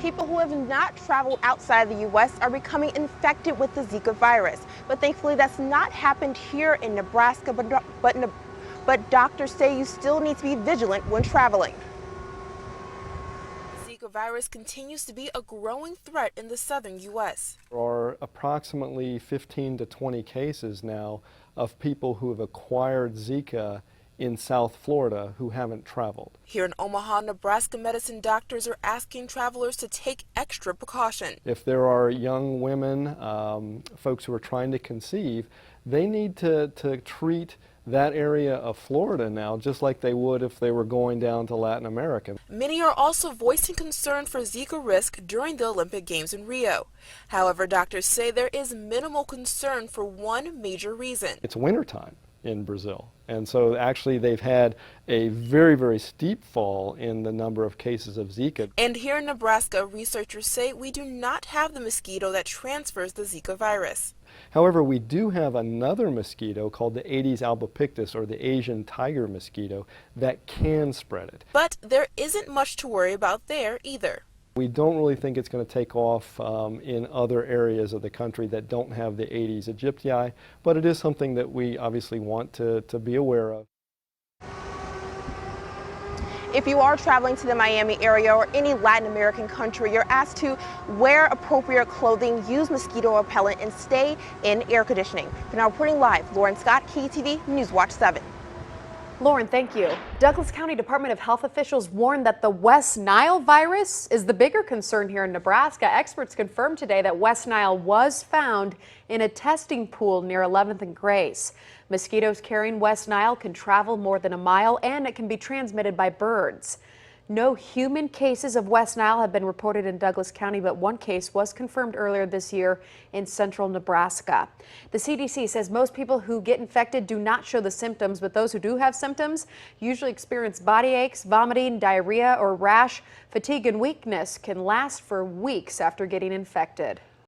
People who have not traveled outside the U.S. are becoming infected with the Zika virus. But thankfully, that's not happened here in Nebraska. But doctors say you still need to be vigilant when traveling. The Zika virus continues to be a growing threat in the southern U.S. There are approximately 15 to 20 cases now of people who have acquired Zika in South Florida who haven't traveled. Here in Omaha, Nebraska, medicine doctors are asking travelers to take extra precaution. If there are young women, folks who are trying to conceive, they need to treat that area of Florida now just like they would if they were going down to Latin America. Many are also voicing concern for Zika risk during the Olympic Games in Rio. However, doctors say there is minimal concern for one major reason. It's wintertime in Brazil, and so actually they've had a very, very steep fall in the number of cases of Zika. And here in Nebraska, researchers say we do not have the mosquito that transfers the Zika virus. However, we do have another mosquito called the Aedes albopictus, or the Asian tiger mosquito, that can spread it. But there isn't much to worry about there either. We don't really think it's going to take off in other areas of the country that don't have the Aedes aegypti, but it is something that we obviously want to be aware of. If you are traveling to the Miami area or any Latin American country, you're asked to wear appropriate clothing, use mosquito repellent, and stay in air conditioning. For now, reporting live, Lauren Scott, KETV Newswatch 7. Lauren, thank you. Douglas County Department of Health officials warned that the West Nile virus is the bigger concern here in Nebraska. Experts confirmed today that West Nile was found in a testing pool near 11th and Grace. Mosquitoes carrying West Nile can travel more than a mile, and it can be transmitted by birds. No human cases of West Nile have been reported in Douglas County, but one case was confirmed earlier this year in central Nebraska. The CDC says most people who get infected do not show the symptoms, but those who do have symptoms usually experience body aches, vomiting, diarrhea, or rash. Fatigue and weakness can last for weeks after getting infected.